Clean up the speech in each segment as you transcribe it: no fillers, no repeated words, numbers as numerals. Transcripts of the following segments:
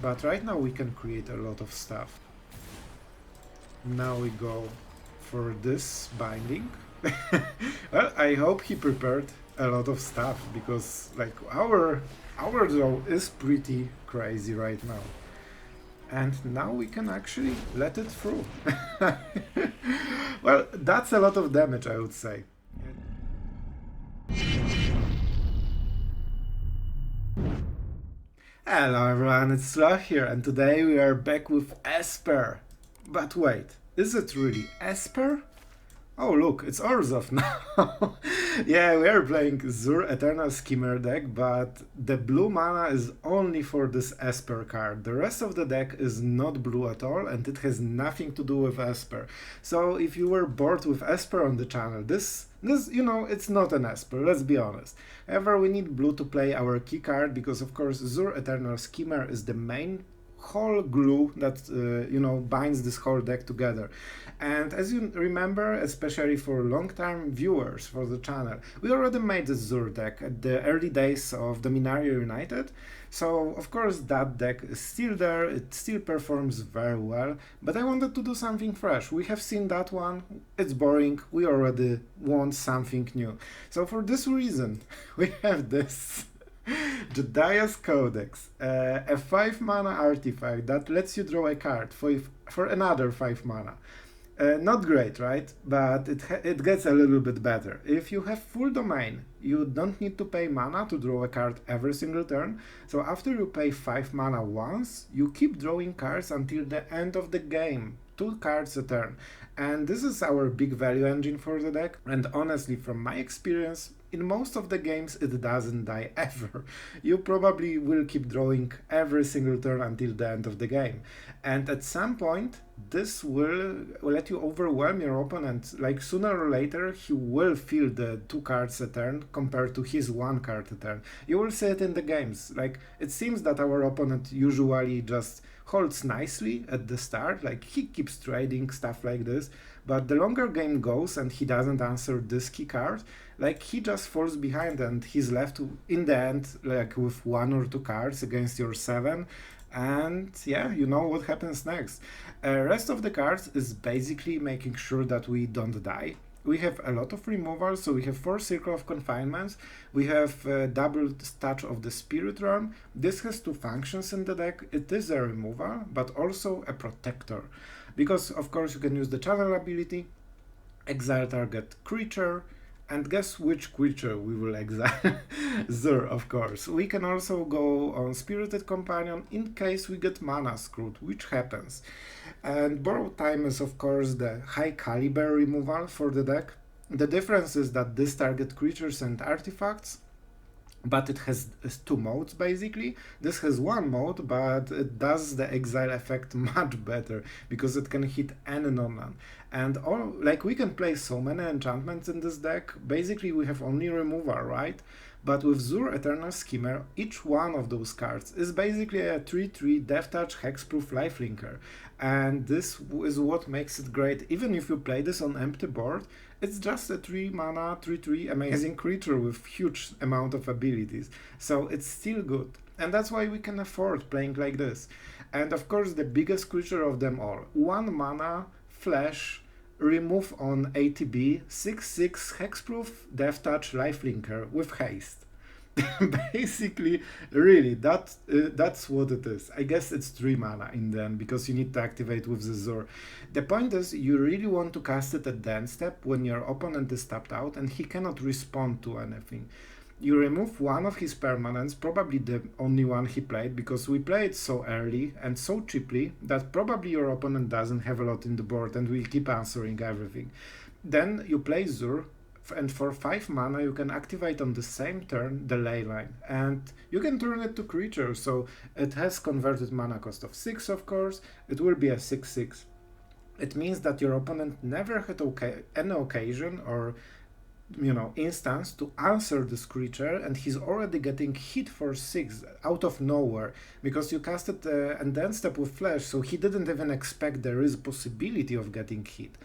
But right now we can create a lot of stuff. Now we go for this binding. Well, I hope he prepared a lot of stuff, because like our draw is pretty crazy right now. And now we can actually let it through. Well, that's a lot of damage, I would say. Hello everyone, it's Sloth here, and today we are back with Esper. But wait, is it really Esper? Oh look, it's Orzhov now. Yeah, we are playing ZUR Eternal Skimmer deck, but the blue mana is only for this Esper card. The rest of the deck is not blue at all, and it has nothing to do with Esper. So if you were bored with Esper on the channel, this you know, it's not an Esper, let's be honest. However, we need blue to play our key card, because of course ZUR Eternal Skimmer is the main whole glue that you know, binds this whole deck together. And as you remember, especially for long-term viewers for the channel, we already made the ZUR deck at the early days of Dominaria United. So of course that deck is still there, it still performs very well, but I wanted to do something fresh. We have seen that one, it's boring, we already want something new. So for this reason, we have this Jodah's Codex, a 5 mana artifact that lets you draw a card for another 5 mana. Not great, right? But it gets a little bit better. If you have full domain, you don't need to pay mana to draw a card every single turn. So after you pay 5 mana once, you keep drawing cards until the end of the game. 2 cards a turn. And this is our big value engine for the deck. And honestly, from my experience, in most of the games it doesn't die ever. You probably will keep drawing every single turn until the end of the game. And at some point, this will let you overwhelm your opponent. Like sooner or later, he will feel the 2 cards a turn compared to his 1 card a turn. You will see it in the games. Like, it seems that our opponent usually just holds nicely at the start, like he keeps trading, stuff like this, but the longer game goes and he doesn't answer this key card, like he just falls behind and he's left in the end like with 1 or 2 cards against your 7, and yeah, you know what happens next. Rest of the cards is basically making sure that we don't die. We have a lot of removals, so we have 4 Circle of Confinements, we have double touch of the Spirit Realm. This has 2 functions in the deck. It is a removal, but also a protector. Because of course you can use the channel ability, exile target creature, and guess which creature we will exile? ZUR, of course. We can also go on Spirited Companion in case we get mana screwed, which happens. And Borrowed Time is of course the high caliber removal for the deck. The difference is that this targets creatures and artifacts, but it has 2 modes basically. This has 1 mode, but it does the exile effect much better because it can hit any non-land. And all, like, we can play so many enchantments in this deck. Basically we have only removal, right? But with ZUR Eternal Skimmer, each one of those cards is basically a 3/3 Death Touch Hexproof Lifelinker. And this is what makes it great. Even if you play this on empty board, it's just a 3 mana 3/3 amazing creature with huge amount of abilities. So it's still good. And that's why we can afford playing like this. And of course the biggest creature of them all, 1 mana Flash, remove on ATB, 6/6 Hexproof Death Touch Lifelinker with haste. Basically, really, that's what it is. I guess it's 3 mana in the end, because you need to activate with the ZUR. The point is, you really want to cast it at the end step when your opponent is tapped out and he cannot respond to anything. You remove 1 of his permanents, probably the only one he played, because we played so early and so cheaply that probably your opponent doesn't have a lot in the board and will keep answering everything. Then you play ZUR, and for 5 mana you can activate on the same turn the Leyline, and you can turn it to creature, so it has converted mana cost of 6, of course. It will be a 6/6. It means that your opponent never had any occasion or, you know, instance to answer this creature, and he's already getting hit for 6 out of nowhere because you casted and then step with Flash, so he didn't even expect there is a possibility of getting hit.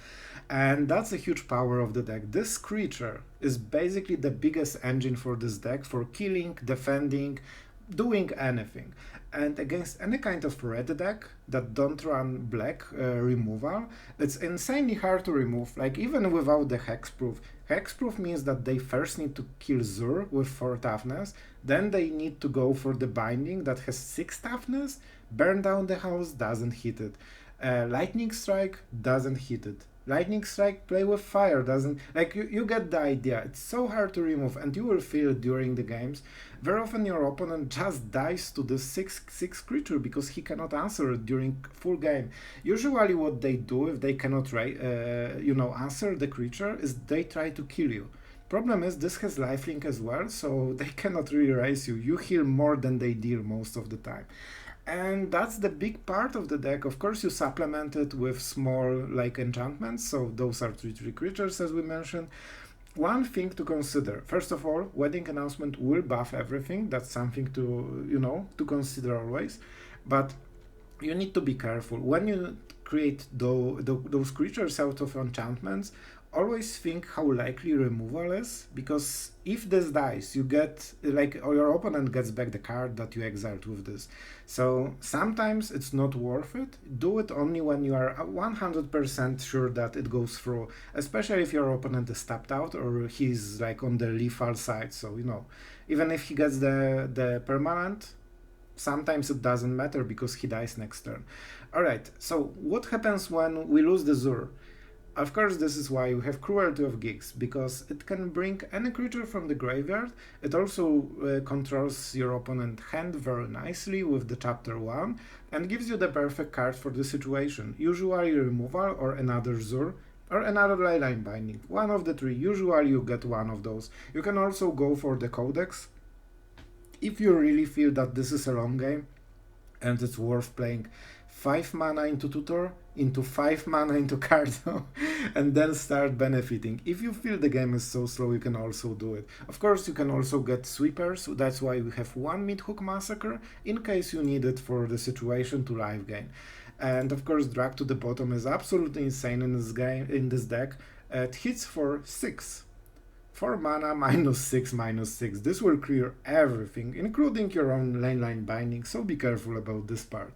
And that's a huge power of the deck. This creature is basically the biggest engine for this deck, for killing, defending, doing anything. And against any kind of red deck that don't run black removal, it's insanely hard to remove, like even without the hexproof. Hexproof means that they first need to kill Zur with 4 toughness, then they need to go for the binding that has 6 toughness, burn down the house, doesn't hit it. Lightning Strike doesn't hit it. Lightning Strike, play with fire, doesn't... Like, you get the idea. It's so hard to remove, and you will feel it during the games. Very often your opponent just dies to the 6/6 creature because he cannot answer it during full game. Usually what they do, if they cannot answer the creature, is they try to kill you. Problem is, this has lifelink as well, so they cannot really raise you. You heal more than they deal most of the time. And that's the big part of the deck. Of course, you supplement it with small like enchantments, so those are 3/3 creatures as we mentioned. One thing to consider, first of all, Wedding Announcement will buff everything. That's something to consider always. But you need to be careful. When you create those creatures out of enchantments, always think how likely removal is, because if this dies, you get, or your opponent gets back the card that you exiled with this. So sometimes it's not worth it. Do it only when you are 100% sure that it goes through, especially if your opponent is tapped out or he's like on the lethal side. So, even if he gets the permanent, sometimes it doesn't matter because he dies next turn. Alright, so what happens when we lose the Zur? Of course, this is why you have Cruelty of Gigs, because it can bring any creature from the graveyard. It also controls your opponent's hand very nicely with the chapter 1 and gives you the perfect card for the situation. Usually removal or another Zur or another Leyline Binding. One of the 3, usually you get one of those. You can also go for the Codex if you really feel that this is a long game and it's worth playing 5 mana into Tutor, into 5 mana into Cardo, and then start benefiting. If you feel the game is so slow, you can also do it. Of course, you can also get sweepers, that's why we have 1 Meathook Massacre, in case you need it for the situation to live gain. And of course, Drag to the Bottom is absolutely insane in this deck. It hits for 6. 4 mana, -6/-6. This will clear everything, including your own Leyline Binding, so be careful about this part.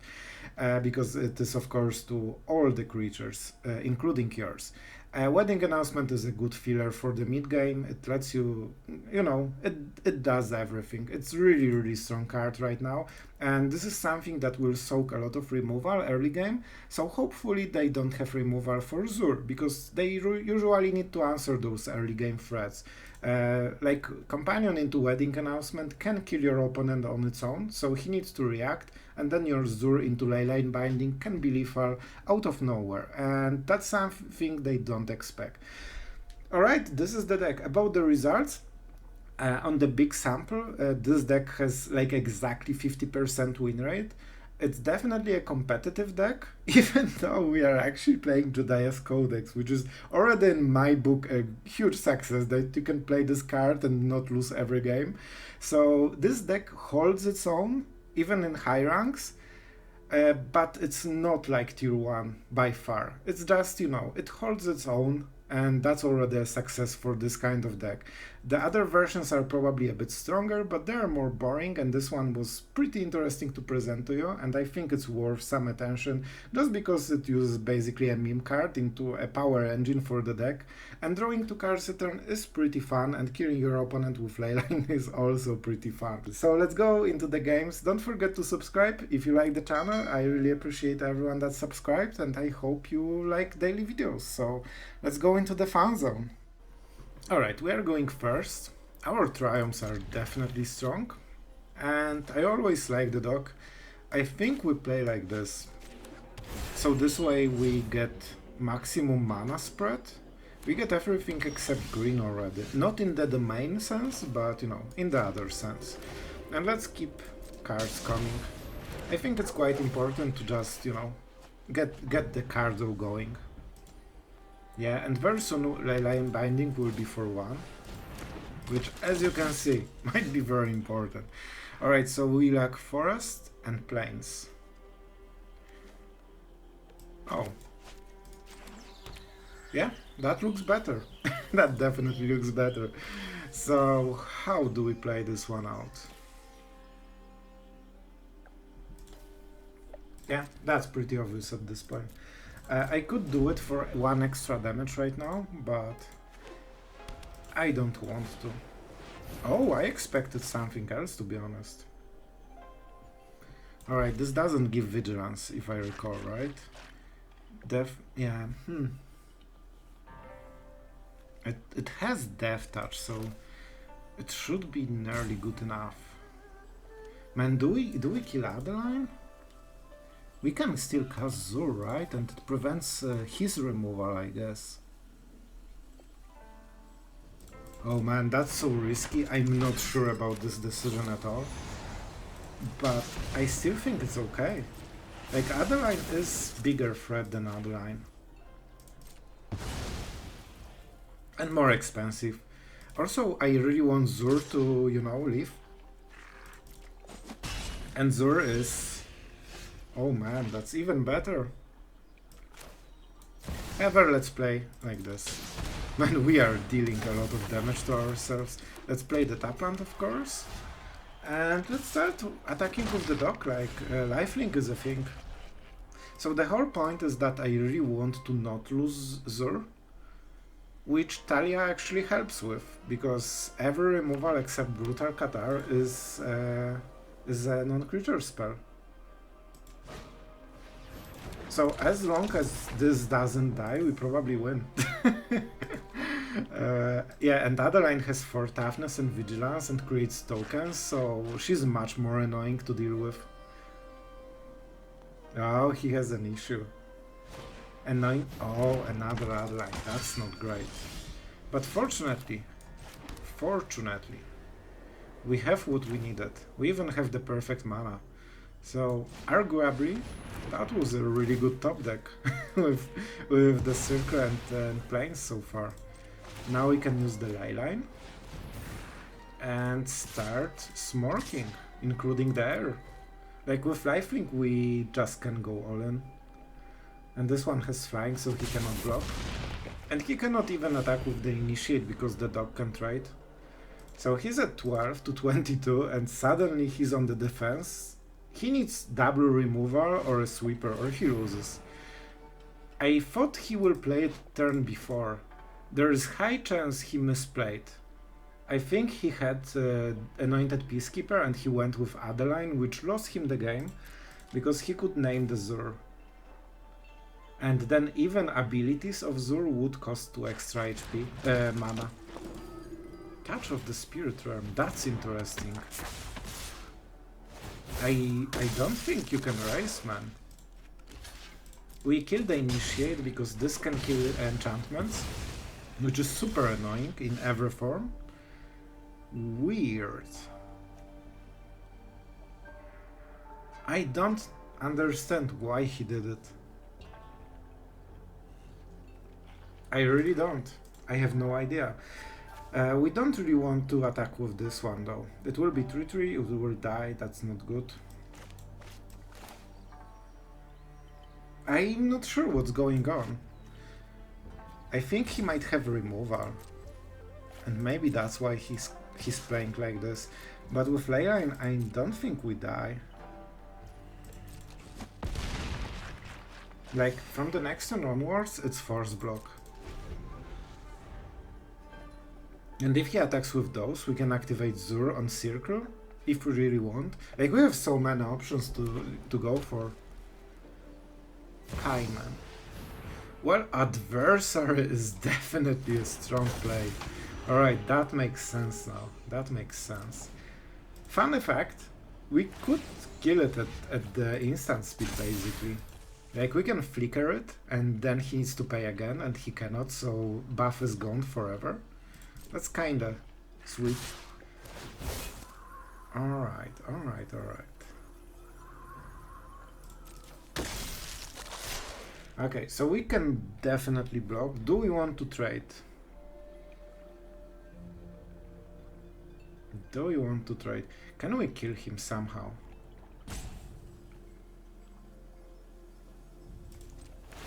Because it is, of course, to all the creatures, including yours. Wedding Announcement is a good filler for the mid game. It lets you, it does everything. It's really, really strong card right now. And this is something that will soak a lot of removal early game. So hopefully they don't have removal for Zur, because they usually need to answer those early game threats. Like Companion into Wedding Announcement can kill your opponent on its own, so he needs to react, and then your Zur into Leyline Binding can be lethal out of nowhere, and that's something they don't expect. Alright, this is the deck. About the results, on the big sample, this deck has like exactly 50% win rate. It's definitely a competitive deck, even though we are actually playing Jodah's Codex, which is already in my book a huge success, that you can play this card and not lose every game. So this deck holds its own, even in high ranks, but it's not like tier 1 by far. It's just, it holds its own, and that's already a success for this kind of deck. The other versions are probably a bit stronger, but they are more boring, and this one was pretty interesting to present to you, and I think it's worth some attention, just because it uses basically a meme card into a power engine for the deck, and drawing 2 cards a turn is pretty fun, and killing your opponent with Leyline is also pretty fun. So let's go into the games. Don't forget to subscribe if you like the channel. I really appreciate everyone that subscribed, and I hope you like daily videos. So let's go into the fun zone. Alright, we are going first. Our triumphs are definitely strong, and I always like the dog. I think we play like this. So this way we get maximum mana spread. We get everything except green already. Not in the domain sense, but in the other sense. And let's keep cards coming. I think it's quite important to just, get the cardo going. Yeah, and very soon Leyline Binding will be for 1, which, as you can see, might be very important. Alright, so we lack Forest and Plains. Oh. Yeah, that looks better. That definitely looks better. So, how do we play this one out? Yeah, that's pretty obvious at this point. I could do it for 1 extra damage right now, but I don't want to. Oh, I expected something else, to be honest. Alright, this doesn't give vigilance, if I recall, right? Yeah, It has death touch, so it should be nearly good enough. Man, do we kill Adeline? We can still cast Zur, right? And it prevents his removal, I guess. Oh man, that's so risky. I'm not sure about this decision at all. But I still think it's okay. Like, Adeline is bigger threat than Adeline. And more expensive. Also, I really want Zur to, you know, leave. And Zur is... Oh man, that's even better. Ever, let's play like this. Man, we are dealing a lot of damage to ourselves. Let's play the Tapland, of course. And let's start attacking with the dock, like lifelink is a thing. So the whole point is that I really want to not lose Zur, which Talia actually helps with, because every removal except Brutal Catar is a non-creature spell. So as long as this doesn't die, we probably win. Yeah, and Adeline has 4 toughness and vigilance and creates tokens, so she's much more annoying to deal with. Oh, he has an issue. Annoying. Oh, another Adeline. That's not great. But fortunately, we have what we needed. We even have the perfect mana. So, arguably, that was a really good top deck with the Circle and Plains so far. Now we can use the Leyline and start smorking, including the air. Like with lifelink we just can go all in. And this one has flying, so he cannot block. And he cannot even attack with the initiate because the dog can trade. So he's at 12 to 22 and suddenly he's on the defense. He needs double removal or a sweeper or he loses. I thought he will play it turn before. There is high chance he misplayed. I think he had Anointed Peacekeeper and he went with Adeline, which lost him the game because he could name the Zur. And then even abilities of Zur would cost 2 extra HP, mana. Touch of the Spirit Realm, that's interesting. I don't think you can race, man. We kill the Initiate because this can kill enchantments, which is super annoying in every form. Weird. I don't understand why he did it. I really don't. I have no idea. We don't really want to attack with this one though. It will be 3-3, it will die, that's not good. I'm not sure what's going on. I think he might have removal. And maybe that's why he's playing like this. But with Leyline, I don't think we die. Like, from the next turn onwards, it's force block. And if he attacks with those, we can activate Zur on Circle, if we really want. Like, we have so many options to go for. Hi, man. Well, Adversary is definitely a strong play. Alright, that makes sense now. That makes sense. Fun fact, we could kill it at the instant speed, basically. Like, we can flicker it, and then he needs to pay again, and he cannot, so buff is gone forever. That's kinda sweet. Alright, alright, alright. Okay, so we can definitely block. Do we want to trade? Do we want to trade? Can we kill him somehow?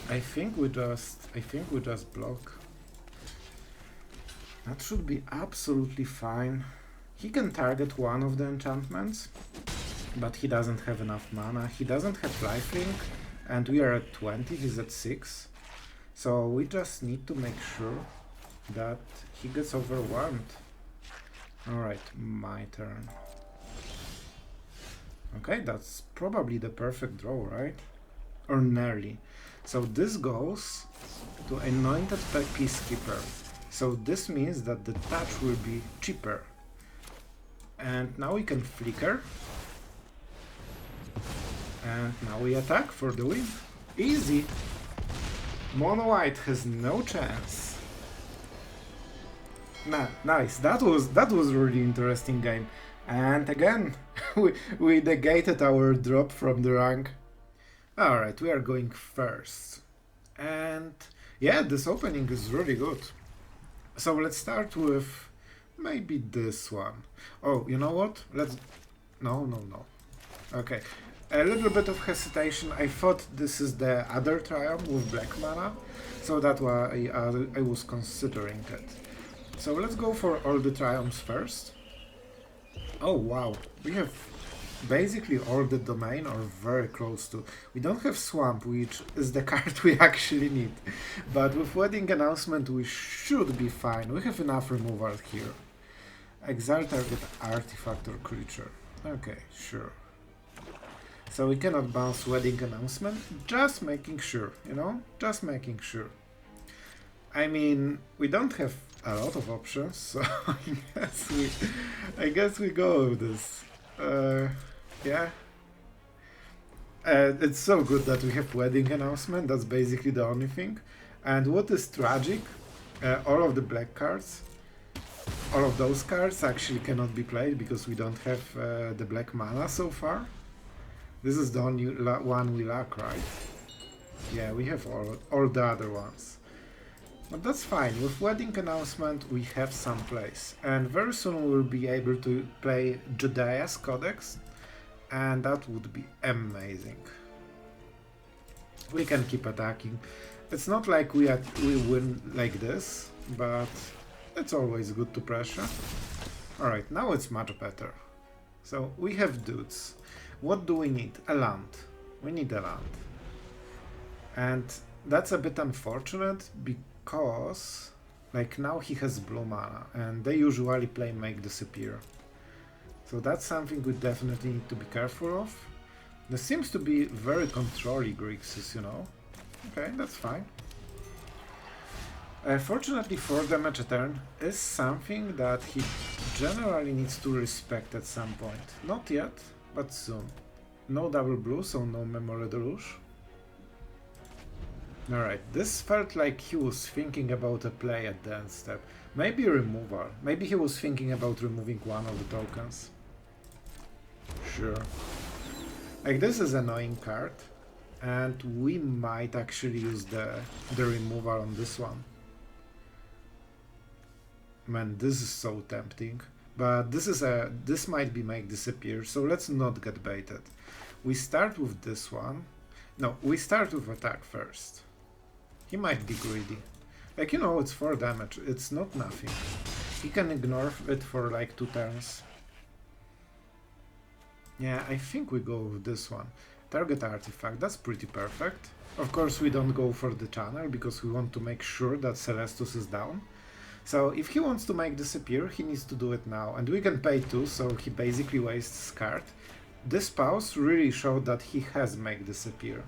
I think we just block. That should be absolutely fine. He can target one of the enchantments. but he doesn't have enough mana. He doesn't have lifelink, and we are at 20, he's at 6. So we just need to make sure that he gets overwhelmed. Alright, my turn. Okay, that's probably the perfect draw, right? Or nearly. So this goes to Anointed Peacekeeper. So this means that the touch will be cheaper. And now we can flicker. And now we attack for the win. Easy! Mono White has no chance. Nah, nice. That was a really interesting game. And again, we negated our drop from the rank. Alright, we are going first. And yeah, this opening is really good. So let's start with maybe this one. Oh, you know what? No. Okay. A little bit of hesitation. I thought this is the other Triumph with black mana. So that's why I was considering it. So let's go for all the Triumphs first. Oh wow, we have basically all the domain or very close to. We don't have Swamp, which is the card we actually need. But with Wedding Announcement we should be fine. We have enough removal here. Exile target artifact or creature. Okay, sure. So we cannot bounce Wedding Announcement, just making sure, you know? Just making sure. I mean, we don't have a lot of options, so I guess we go with this. Yeah. It's so good that we have Wedding Announcement, that's basically the only thing. And what is tragic, all of the black cards, all of those cards actually cannot be played because we don't have the black mana so far. This is the only one we lack, right? Yeah, we have all the other ones. But that's fine, with Wedding Announcement we have some place. And very soon we'll be able to play Jodah's Codex, and that would be amazing. We can keep attacking. It's not like we win like this, but it's always good to pressure. Alright, now it's much better. So we have dudes. What do we need? A land. We need a land. And that's a bit unfortunate because like now he has blue mana and they usually play Make Disappear. So that's something we definitely need to be careful of. There seems to be very controlling Grixis, you know. Okay, that's fine. Fortunately 4 damage a turn is something that he generally needs to respect at some point. Not yet, but soon. No double blue, so no Memory Deluge. Alright, this felt like he was thinking about a play at the end step. Maybe removal. Maybe he was thinking about removing one of the tokens. Sure. Like, this is an annoying card, and we might actually use the removal on this one. Man, this is so tempting. But this might be Make Disappear, so let's not get baited. We start with this one. No, we start with attack first. He might be greedy. Like, you know, it's 4 damage, it's not nothing. He can ignore it for like 2 turns. Yeah, I think we go with this one. Target artifact, that's pretty perfect. Of course we don't go for the channel, because we want to make sure that Celestus is down. So if he wants to Make Disappear, he needs to do it now. And we can pay 2, so he basically wastes card. This pause really showed that he has Make Disappear.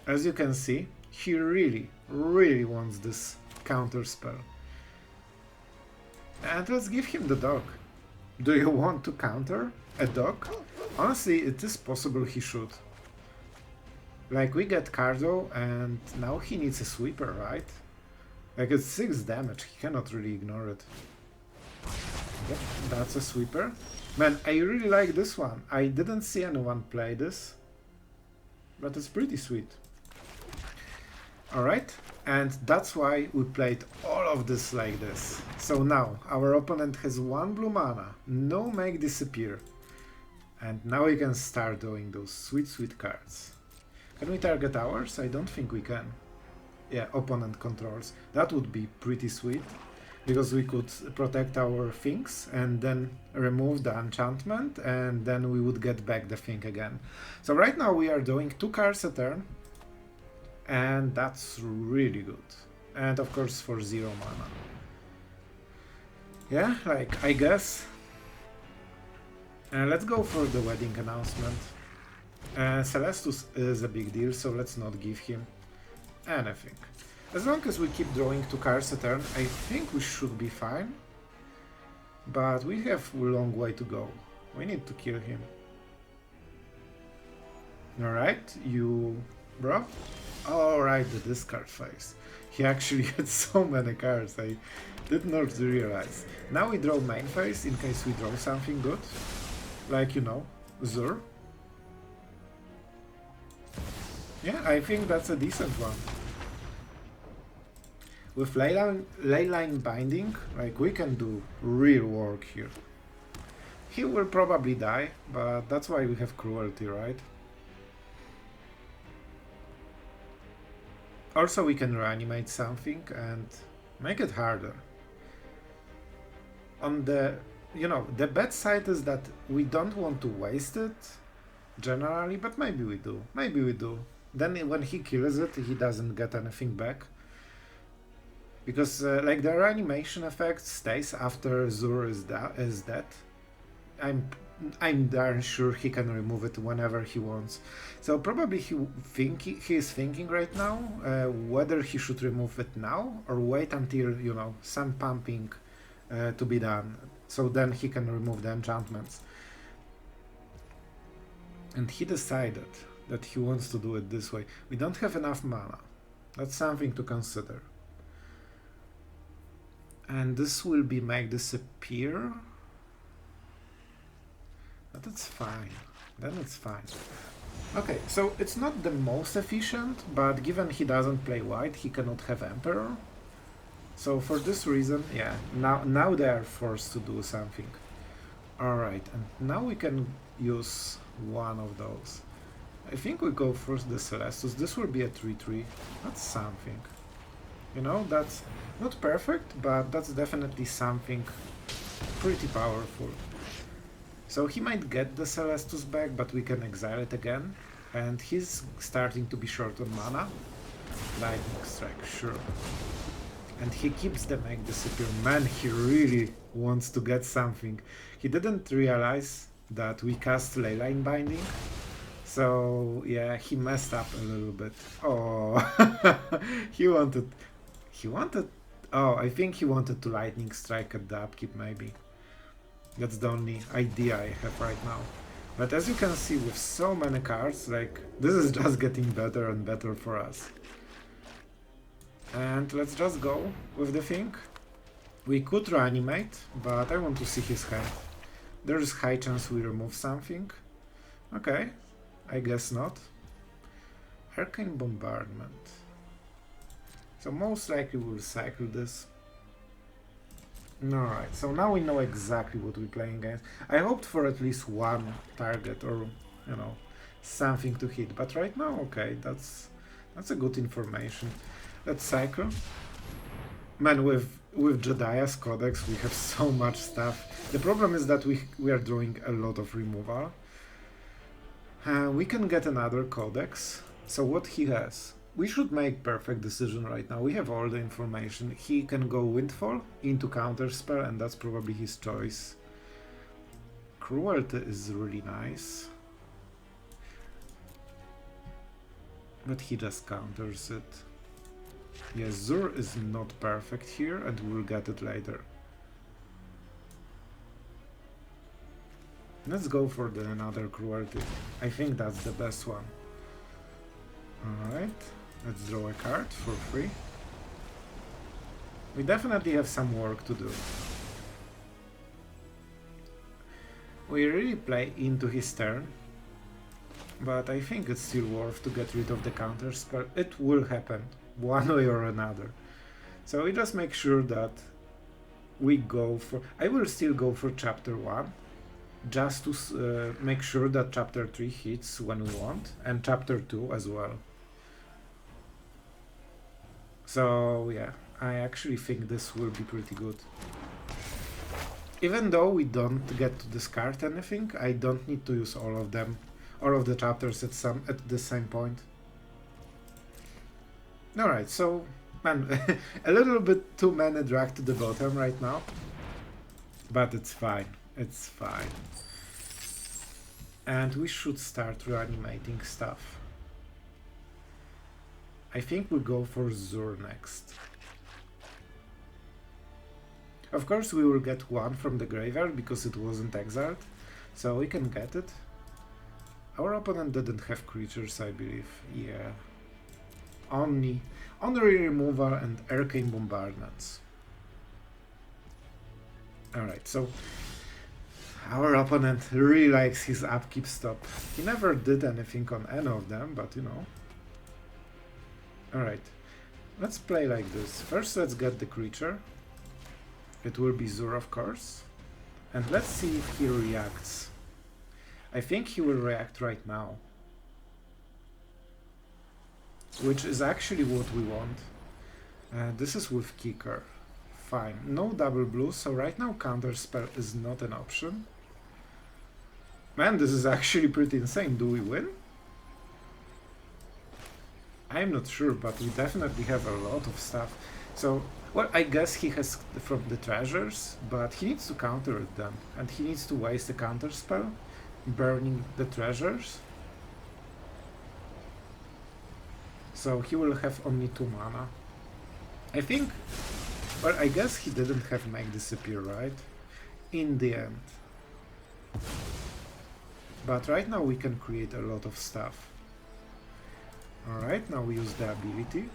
As you can see, he really wants this counter spell. And let's give him the dog. Do you want to counter a dog? Honestly, it is possible he should. Like, we get Cardo, and now he needs a sweeper, right? Like, it's 6 damage, he cannot really ignore it. Yep, that's a sweeper. Man, I really like this one. I didn't see anyone play this, but it's pretty sweet. Alright, and that's why we played all of this like this. So now, our opponent has 1 blue mana, no Make Disappear. And now we can start doing those sweet cards. Can we target ours? I don't think we can. Yeah, opponent controls. That would be pretty sweet. because we could protect our things and then remove the enchantment, and then we would get back the thing again. So right now we are doing 2 cards a turn, and that's really good. And of course for 0 mana. Yeah, like, I guess. Let's go for the wedding announcement. Celestus is a big deal, so let's not give him anything. As long as we keep drawing 2 cards a turn, I think we should be fine. But we have a long way to go. We need to kill him. Alright, you... bro? Alright, the discard phase. He actually had so many cards, I did not realize. Now we draw main phase in case we draw something good. Like, you know, ZUR. Yeah, I think that's a decent one. With Leyline Binding, like, we can do real work here. He will probably die, but that's why we have Cruelty, right? Also, we can reanimate something and make it harder. On the, you know, the bad side is that we don't want to waste it, generally, but maybe we do. Maybe we do. Then when he kills it, he doesn't get anything back. Because like the reanimation effect stays after ZUR is dead. I'm darn sure he can remove it whenever he wants. So probably he is thinking right now whether he should remove it now or wait until, you know, some pumping to be done. So then he can remove the enchantments. And he decided that he wants to do it this way. We don't have enough mana. That's something to consider. And this will be make disappear. But it's fine. Then it's fine. Okay, so it's not the most efficient, but given he doesn't play white, he cannot have Emperor. So for this reason, yeah, now they are forced to do something. Alright, and now we can use one of those. I think we go first the Celestus. This will be a 3-3. That's something. You know, that's not perfect, but that's definitely something pretty powerful. So he might get the Celestus back, but we can exile it again. And he's starting to be short on mana. Lightning Strike, sure. And he keeps the Make Disappear. Man, he really wants to get something. He didn't realize that we cast Leyline Binding. So, yeah, he messed up a little bit. Oh, he wanted... Oh, I think he wanted to Lightning Strike at the upkeep, maybe. That's the only idea I have right now. But as you can see, with so many cards, like, this is just getting better and better for us. And let's just go with the thing. We could reanimate, but I want to see his hand. There's high chance we remove something. Okay, I guess not. Arcane Bombardment. So most likely we'll cycle this. Alright, so now we know exactly what we're playing against. I hoped for at least one target or, you know, something to hit. But right now, okay, that's a good information. Let's cycle. Man, with Jodiah's Codex we have so much stuff. The problem is that we are drawing a lot of removal. We can get another Codex. So what he has? We should make perfect decision right now. We have all the information. He can go Windfall into Counterspell, and that's probably his choice. Cruelty is really nice. But he just counters it. Yes, ZUR is not perfect here, and we'll get it later. Let's go for another Cruelty. I think that's the best one. Alright. Let's draw a card for free. We definitely have some work to do. We really play into his turn, but I think it's still worth to get rid of the counterspell. It will happen, one way or another. So we just make sure that we go for... I will still go for chapter 1, just to make sure that chapter 3 hits when we want, and chapter 2 as well. So yeah, I actually think this will be pretty good. Even though we don't get to discard anything, I don't need to use all of them, all of the chapters at the same point. Alright, so, man, a little bit too many drag to the bottom right now. But it's fine, it's fine. And we should start reanimating stuff. I think we'll go for ZUR next. Of course we will get one from the graveyard because it wasn't exiled, so we can get it. Our opponent didn't have creatures, I believe. Yeah. Only removal and arcane bombardments. Alright, so our opponent really likes his upkeep stop. He never did anything on any of them, but you know. Alright, let's play like this. First let's get the creature. It will be ZUR, of course. And let's see if he reacts. I think he will react right now. Which is actually what we want. This is with kicker. Fine. No double blue, so right now counter spell is not an option. Man, this is actually pretty insane. Do we win? I'm not sure, but we definitely have a lot of stuff. So, well, I guess he has from the treasures, but he needs to counter it then. And he needs to waste a counter spell, burning the treasures. So he will have only 2 mana. I think, well, I guess he didn't have Make Disappear, right? In the end. But right now we can create a lot of stuff. Alright, now we use the ability.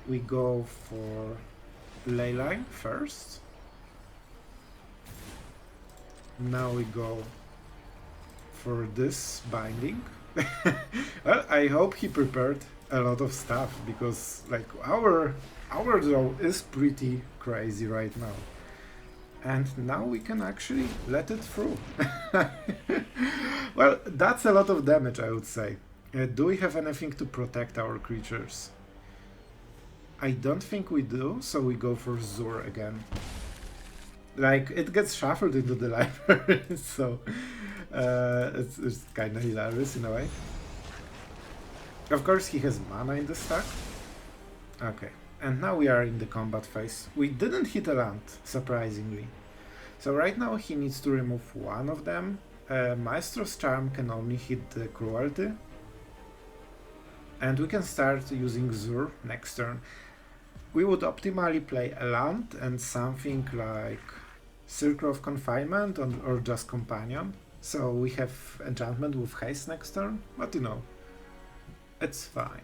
We go for Leyline first. Now we go for this binding. Well, I hope he prepared a lot of stuff, because like our draw is pretty crazy right now. And now we can actually let it through. Well, that's a lot of damage, I would say. Do we have anything to protect our creatures? I don't think we do, so we go for ZUR again. Like, it gets shuffled into the library, so it's kind of hilarious in a way. Of course, he has mana in the stack. Okay, and now we are in the combat phase. We didn't hit a land, surprisingly. So right now he needs to remove one of them. Maestro's Charm can only hit the Cruelty. And we can start using ZUR next turn. We would optimally play a land and something like Circle of Confinement or just Companion. So we have enchantment with haste next turn, but you know, it's fine.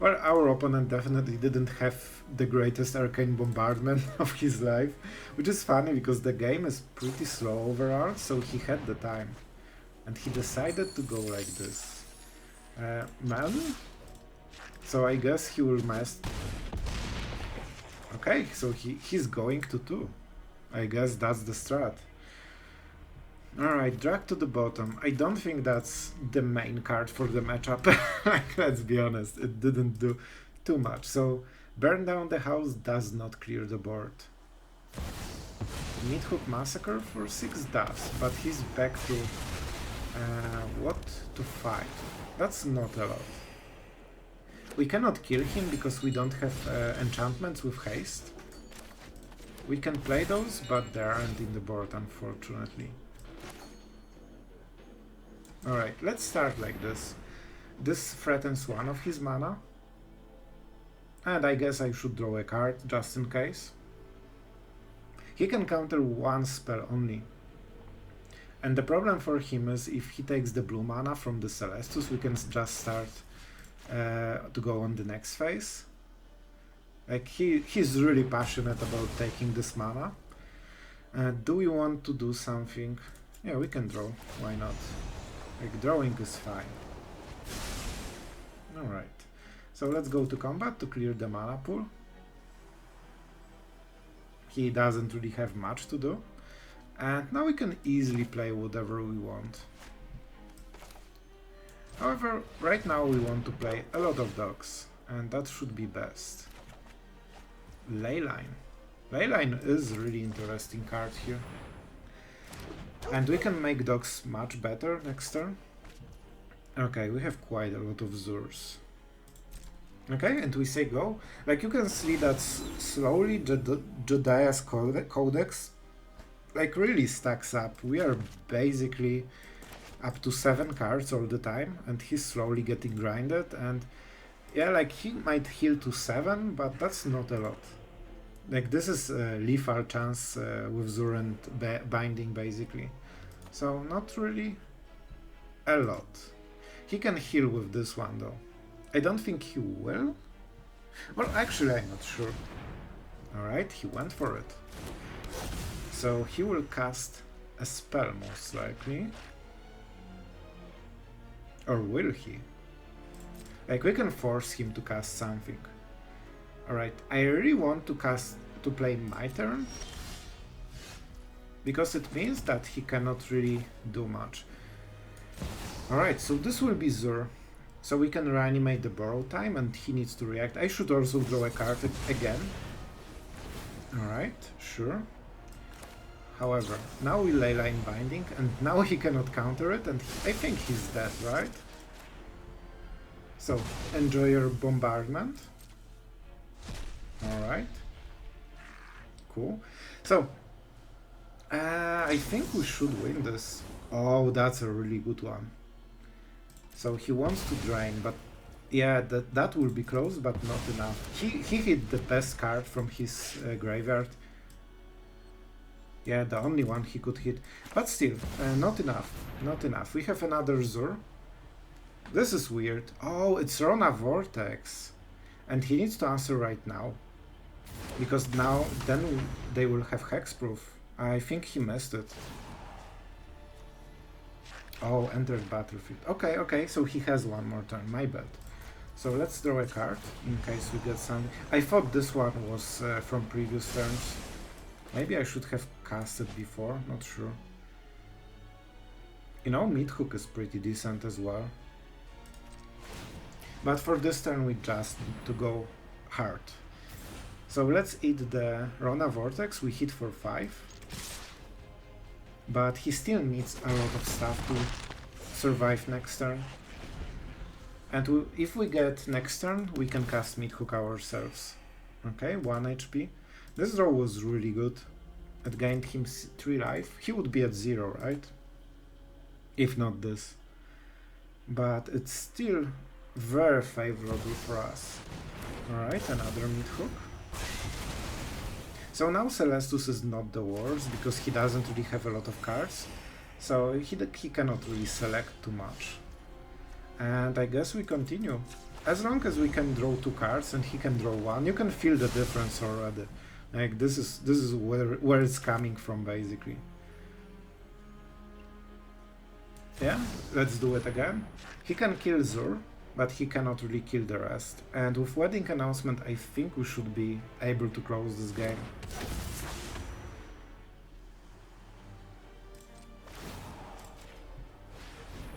Well, our opponent definitely didn't have the greatest arcane bombardment of his life, which is funny because the game is pretty slow overall, so he had the time. And he decided to go like this. Man? So I guess he will mess. Okay, so he's going to 2. I guess that's the strat. Alright, drag to the bottom. I don't think that's the main card for the matchup. Let's be honest, it didn't do too much. So, burn down the house does not clear the board. Meathook Massacre for 6 does, but he's back to what to fight. That's not a lot. We cannot kill him because we don't have enchantments with haste. We can play those, but they aren't in the board, unfortunately. Alright, let's start like this. This threatens one of his mana. And I guess I should draw a card, just in case. He can counter 1 spell only. And the problem for him is if he takes the blue mana from the Celestus, we can just start to go on the next phase. Like, he's really passionate about taking this mana. Do we want to do something? Yeah, we can draw, why not? Like, drawing is fine. Alright, so let's go to combat to clear the mana pool. He doesn't really have much to do. And now we can easily play whatever we want. However, right now we want to play a lot of dogs. and that should be best. Leyline. Leyline is a really interesting card here. And we can make dogs much better next turn. Okay, we have quite a lot of ZUR'S. Okay, and we say go. Like you can see that slowly Jodah's Codex like really stacks up. We are basically up to 7 cards all the time, and he's slowly getting grinded, and yeah, like he might heal to 7, but that's not a lot. Like this is a lethal chance with ZUR and Binding basically. So not really a lot. He can heal with this one though. I don't think he will. Well, actually I'm not sure. Alright, he went for it. So he will cast a spell most likely. Or will he? Like we can force him to cast something. Alright, I really want to play my turn. Because it means that he cannot really do much. Alright, so this will be ZUR. So we can reanimate the borrow time and he needs to react. I should also draw a card again. Alright, sure. However, now we Leyline Binding and now he cannot counter it and I think he's dead, right? So, enjoy your bombardment. Alright. Cool. So, I think we should win this. Oh, that's a really good one. So he wants to drain, but yeah, that will be close, but not enough. He hit the best card from his graveyard. Yeah, the only one he could hit. But still, not enough. Not enough. We have another ZUR. This is weird. Oh, it's Rona Vortex. And he needs to answer right now. Because now, then they will have hexproof. I think he missed it. Oh, entered battlefield. Okay, okay, so he has one more turn, my bad. So let's draw a card, in case we get something. I thought this one was from previous turns. Maybe I should have cast it before, not sure. You know, Meathook is pretty decent as well. But for this turn we just need to go hard. So let's eat the Rona Vortex, we hit for 5. But he still needs a lot of stuff to survive next turn. And if we get next turn, we can cast Meathook ourselves. Okay, 1 HP. This draw was really good. It gained him 3 life. He would be at 0, right? If not this. But it's still very favorable for us. Alright, another Meathook. So now Celestus is not the worst, because he doesn't really have a lot of cards. So he cannot really select too much. And I guess we continue. As long as we can draw 2 cards and he can draw 1, you can feel the difference already. Like this is where it's coming from basically. Yeah, let's do it again. He can kill ZUR, but he cannot really kill the rest. And with Wedding Announcement, I think we should be able to close this game.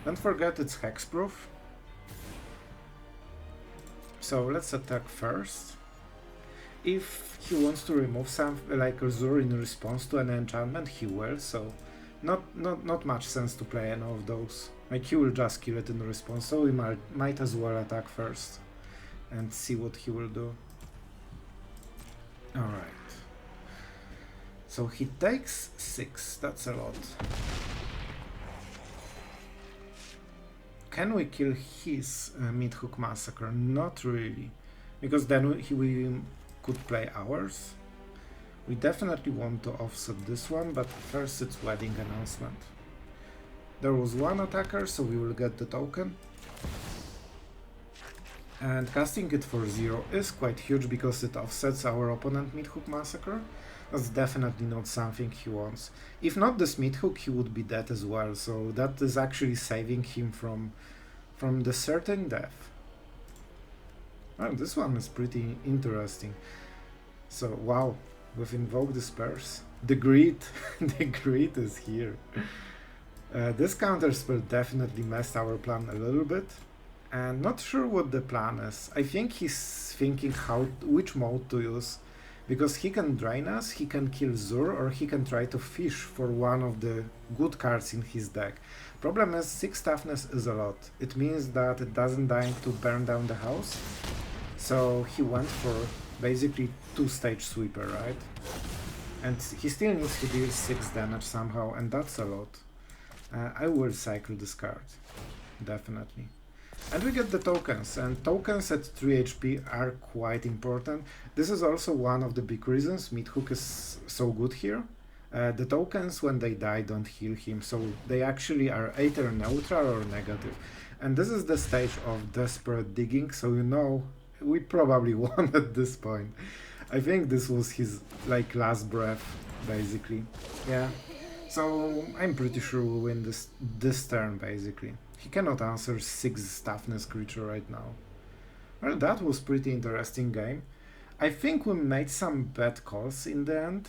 Don't forget it's hexproof. So let's attack first. If he wants to remove something like a ZUR in response to an enchantment, he will, so not much sense to play any of those. Like he will just kill it in response, so we might as well attack first and see what he will do. Alright. So he takes 6, that's a lot. Can we kill his Meathook Massacre? Not really, because then we could play ours. We definitely want to offset this one, but first it's Wedding Announcement. There was 1 attacker, so we will get the token. And casting it for 0 is quite huge because it offsets our opponent Meathook Massacre. That's definitely not something he wants. If not this Meathook, he would be dead as well, so that is actually saving him from the certain death. Oh, this one is pretty interesting. So, wow, we've invoked the Spurs. The greed, the greed is here. This counterspell definitely messed our plan a little bit. And not sure what the plan is. I think he's thinking which mode to use. Because he can drain us, he can kill Zur, or he can try to fish for one of the good cards in his deck. Problem is, 6 toughness is a lot. It means that it doesn't die to burn down the house. So he went for basically 2-stage sweeper, right? And he still needs to deal 6 damage somehow, and that's a lot. I will cycle this card, definitely. And we get the tokens, and tokens at 3 HP are quite important. This is also one of the big reasons Meathook is so good here. The tokens, when they die, don't heal him, so they actually are either neutral or negative. And this is the stage of desperate digging, so you know we probably won at this point. I think this was his like last breath, basically. Yeah, so I'm pretty sure we'll win this turn, basically. He cannot answer 6 toughness creature right now. Well, that was pretty interesting game. I think we made some bad calls in the end.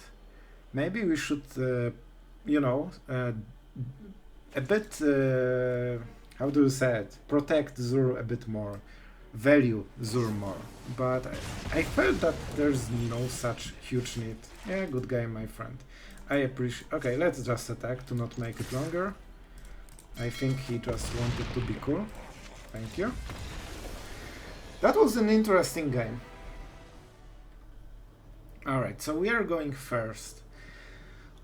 Maybe we should, you know, a bit, how do you say it? Protect Zur a bit more. Value Zur more. But I felt that there's no such huge need. Yeah, good game, my friend. I appreciate... Okay, let's just attack to not make it longer. I think he just wanted to be cool. Thank you. That was an interesting game. Alright, so we are going first.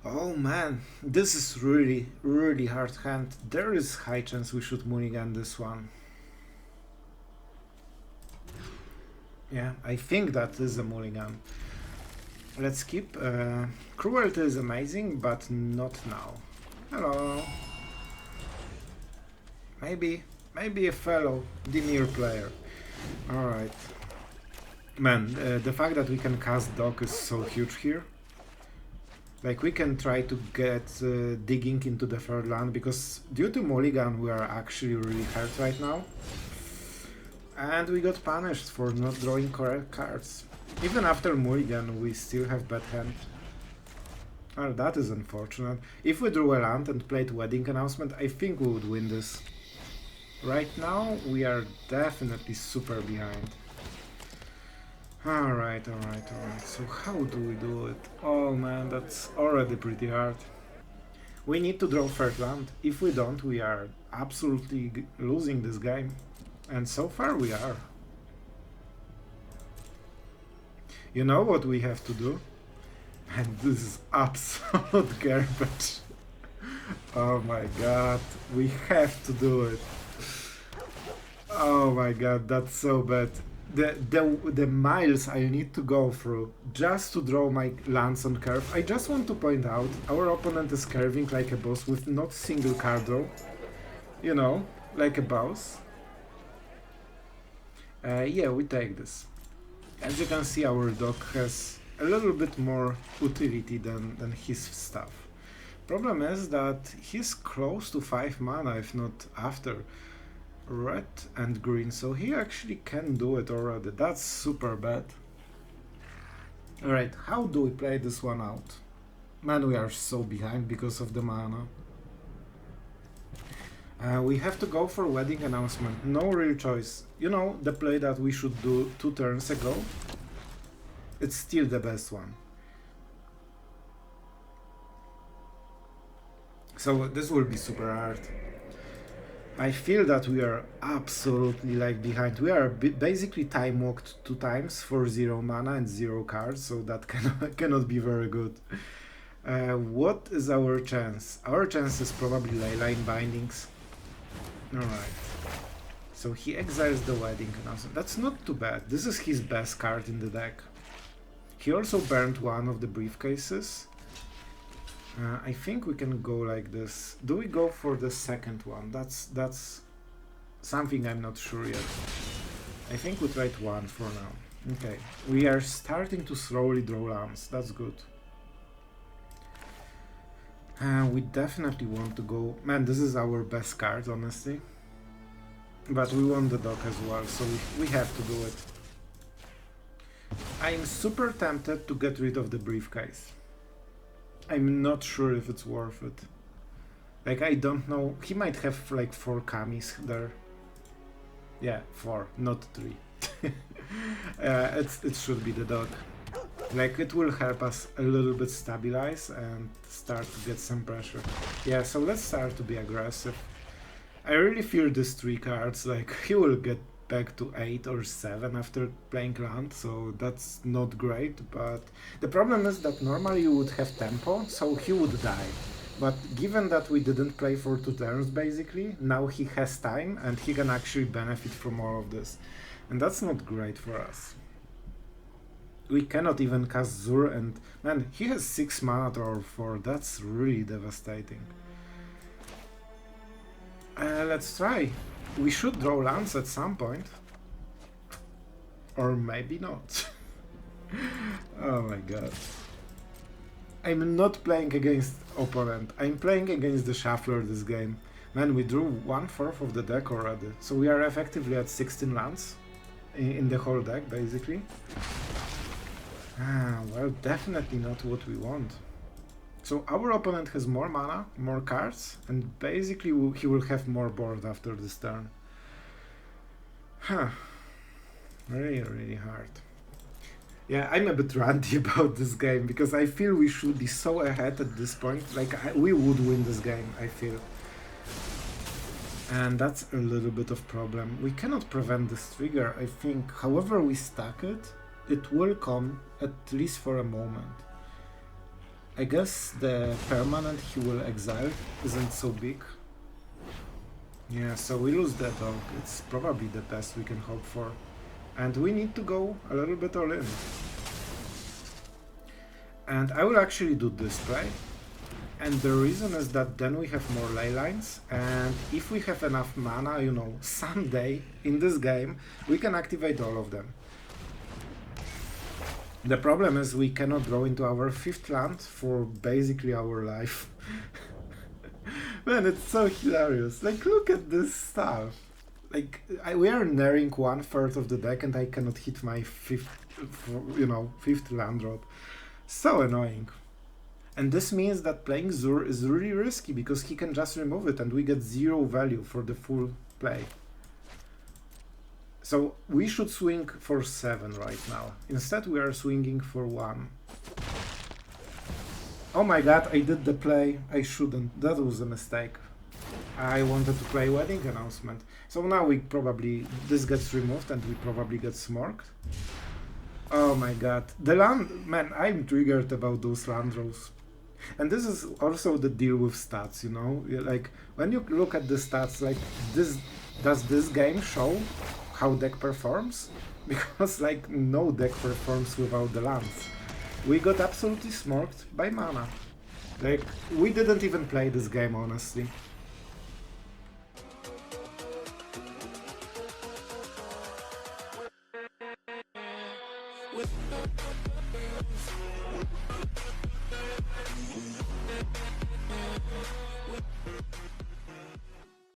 Oh man, this is really, really hard hand. There is high chance we should mulligan this one. Yeah, I think that is a mulligan. Let's keep. Cruelty is amazing, but not now. Hello. Maybe a fellow Dimir player. Alright. Man, the fact that we can cast Dock is so huge here. Like, we can try to get digging into the third land, because due to mulligan we are actually really hurt right now. And we got punished for not drawing correct cards. Even after mulligan we still have bad hand. Well, that is unfortunate. If we drew a land and played Wedding Announcement, I think we would win this. Right now we are definitely super behind. Alright. So how do we do it? Oh man, that's already pretty hard. We need to draw third land. If we don't, we are absolutely losing this game. And so far we are. You know what we have to do? And this is absolute garbage. Oh my god, we have to do it. Oh my god, that's so bad. The miles I need to go through just to draw my lands on curve. I just want to point out, our opponent is curving like a boss with not single card draw. You know, like a boss. Yeah, we take this. As you can see, our dog has a little bit more utility than his stuff. Problem is that he's close to 5 mana, if not after. Red and green, so he actually can do it already. That's super bad. Alright, how do we play this one out? Man, we are so behind because of the mana. We have to go for Wedding Announcement. No real choice. You know, the play that we should do 2 turns ago? It's still the best one. So this will be super hard. I feel that we are absolutely like behind. We are basically time walked 2 times for 0 mana and 0 cards, so that cannot be very good. What is our chance? Our chance is probably Leyline Bindings. Alright. So he exiles the Wedding Announcement. That's not too bad. This is his best card in the deck. He also burned one of the briefcases. I think we can go like this. Do we go for the second one? That's something I'm not sure yet. I think we tried 1 for now. Okay, we are starting to slowly draw lands. That's good. We definitely want to go... Man, this is our best card, honestly. But we want the dog as well, so we have to do it. I'm super tempted to get rid of the briefcase. I'm not sure if it's worth it. Like, I don't know. He might have like 4 Kamis there. Yeah, 4, not 3. It should be the dog. Like, it will help us a little bit stabilize and start to get some pressure. Yeah, so let's start to be aggressive. I really fear these 3 cards, like, he will get back to 8 or 7 after playing land, so that's not great, but the problem is that normally you would have tempo, so he would die. But given that we didn't play for 2 turns basically, now he has time and he can actually benefit from all of this. And that's not great for us. We cannot even cast Zur, and man, he has 6 mana to our 4, that's really devastating. Let's try. We should draw lands at some point. Or maybe not. Oh my god. I'm not playing against opponent, I'm playing against the Shuffler this game. Man, we drew 1/4 of the deck already, so we are effectively at 16 lands in the whole deck, basically. Well, definitely not what we want. So our opponent has more mana, more cards, and basically he will have more board after this turn. Huh. Really, really hard. Yeah, I'm a bit ranty about this game, because I feel we should be so ahead at this point. Like, we would win this game, I feel. And that's a little bit of problem. We cannot prevent this trigger, I think. However we stack it, it will come, at least for a moment. I guess the permanent he will exile isn't so big. Yeah, so we lose that dog. It's probably the best we can hope for. And we need to go a little bit all in. And I will actually do this play. And the reason is that then we have more ley lines, and if we have enough mana, you know, someday in this game, we can activate all of them. The problem is we cannot draw into our 5th land for basically our life. Man, it's so hilarious. Like, look at this stuff. Like, we are nearing 1/3 of the deck and I cannot hit my 5th land drop. So annoying. And this means that playing Zur is really risky, because he can just remove it and we get 0 value for the full play. So we should swing for 7 right now. Instead we are swinging for 1. Oh my god, I did the play. I shouldn't. That was a mistake. I wanted to play Wedding Announcement. So now this gets removed and we probably get smorked. Oh my god. The land, man, I'm triggered about those land draws. And this is also the deal with stats, you know? Like, when you look at the stats, like, does this game show how deck performs? Because, like, no deck performs without the lands. We got absolutely smorked by mana. Like, we didn't even play this game, honestly. With